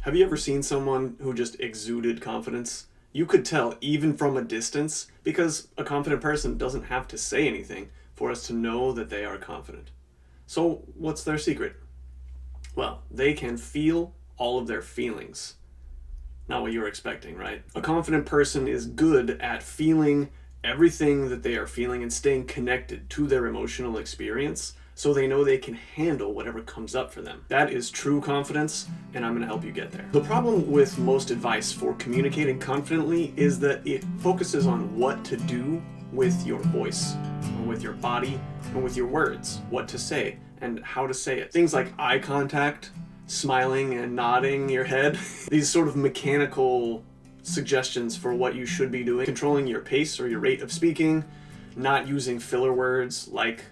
Have you ever seen someone who just exuded confidence? You could tell even from a distance because a confident person doesn't have to say anything for us to know that they are confident. So, what's their secret? Well, they can feel all of their feelings. Not what you were expecting, right? A confident person is good at feeling everything that they are feeling and staying connected to their emotional experience so they know they can handle whatever comes up for them. That is true confidence, and I'm going to help you get there. The problem with most advice for communicating confidently is that it focuses on what to do with your voice, with your body, and with your words, what to say, and how to say it. Things like eye contact, smiling and nodding your head, these sort of mechanical suggestions for what you should be doing, controlling your pace or your rate of speaking, not using filler words like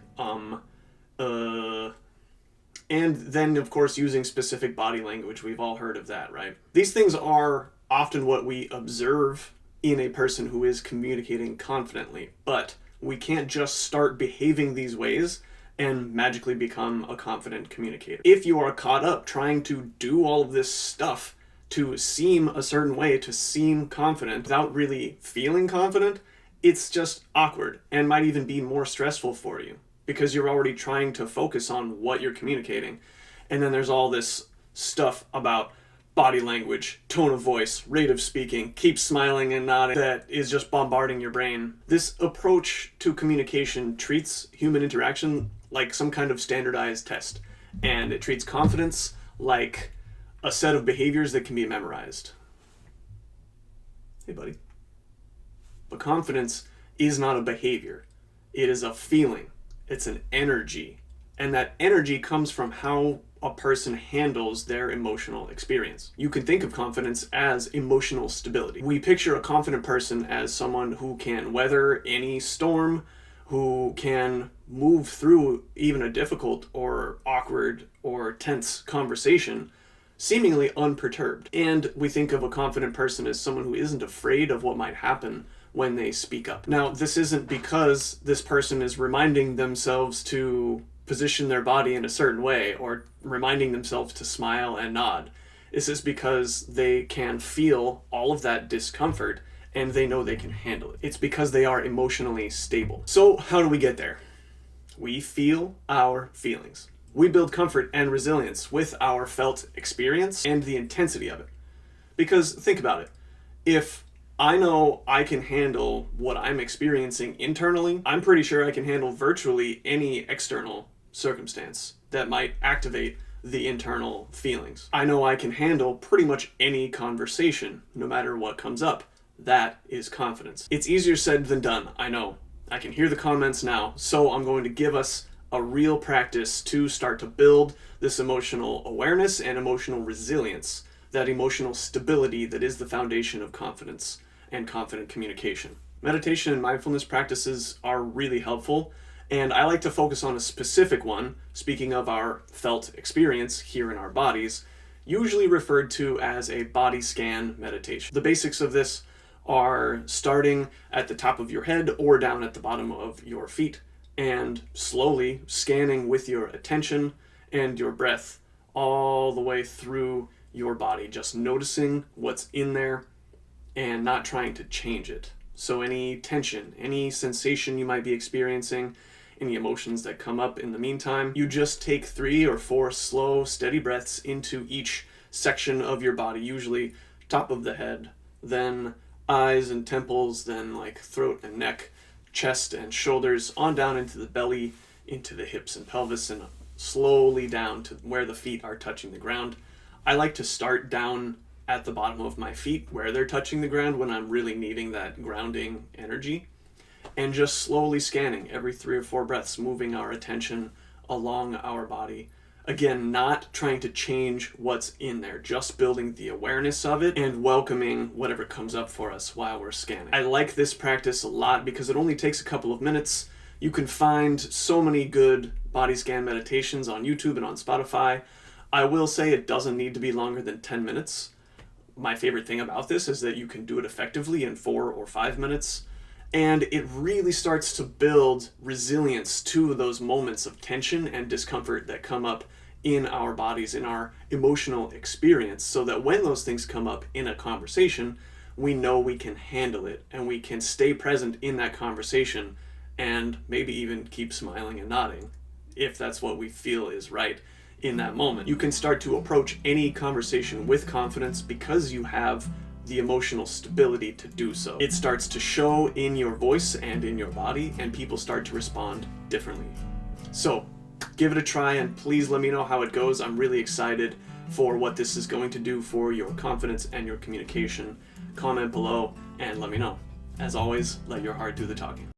and then of course using specific body language. We've all heard of that, right? These things are often what we observe in a person who is communicating confidently, but we can't just start behaving these ways and magically become a confident communicator. If you are caught up trying to do all of this stuff to seem a certain way, to seem confident without really feeling confident, it's just awkward and might even be more stressful for you because you're already trying to focus on what you're communicating. And then there's all this stuff about body language, tone of voice, rate of speaking, keep smiling and nodding that is just bombarding your brain. This approach to communication treats human interaction like some kind of standardized test, and it treats confidence like a set of behaviors that can be memorized. Hey, buddy. But confidence is not a behavior. It is a feeling. It's an energy. And that energy comes from how a person handles their emotional experience. You can think of confidence as emotional stability. We picture a confident person as someone who can weather any storm, who can move through even a difficult or awkward or tense conversation seemingly unperturbed. And we think of a confident person as someone who isn't afraid of what might happen when they speak up. Now, this isn't because this person is reminding themselves to position their body in a certain way or reminding themselves to smile and nod. This is because they can feel all of that discomfort and they know they can handle it. It's because they are emotionally stable. So how do we get there? We feel our feelings. We build comfort and resilience with our felt experience and the intensity of it. Because think about it. If I know I can handle what I'm experiencing internally, I'm pretty sure I can handle virtually any external circumstance that might activate the internal feelings. I know I can handle pretty much any conversation, no matter what comes up. That is confidence. It's easier said than done, I know. I can hear the comments now, so I'm going to give us a real practice to start to build this emotional awareness and emotional resilience, that emotional stability that is the foundation of confidence and confident communication. Meditation and mindfulness practices are really helpful, and I like to focus on a specific one, speaking of our felt experience here in our bodies, usually referred to as a body scan meditation. The basics of this are starting at the top of your head or down at the bottom of your feet and slowly scanning with your attention and your breath all the way through your body, just noticing what's in there and not trying to change it. So any tension, any sensation you might be experiencing, any emotions that come up in the meantime, you just take 3 or 4 slow, steady breaths into each section of your body, usually top of the head, then eyes and temples, then like throat and neck, chest and shoulders, on down into the belly, into the hips and pelvis, and slowly down to where the feet are touching the ground. I like to start down at the bottom of my feet where they're touching the ground when I'm really needing that grounding energy, and just slowly scanning every 3 or 4 breaths, moving our attention along our body. Again, not trying to change what's in there, just building the awareness of it and welcoming whatever comes up for us while we're scanning. I like this practice a lot because it only takes a couple of minutes. You can find so many good body scan meditations on YouTube and on Spotify. I will say it doesn't need to be longer than 10 minutes. My favorite thing about this is that you can do it effectively in 4 or 5 minutes. And it really starts to build resilience to those moments of tension and discomfort that come up in our bodies, in our emotional experience, so that when those things come up in a conversation, we know we can handle it and we can stay present in that conversation and maybe even keep smiling and nodding if that's what we feel is right in that moment. You can start to approach any conversation with confidence because you have the emotional stability to do so. It starts to show in your voice and in your body, and people start to respond differently. So give it a try and please let me know how it goes. I'm really excited for what this is going to do for your confidence and your communication. Comment below and let me know. As always, let your heart do the talking.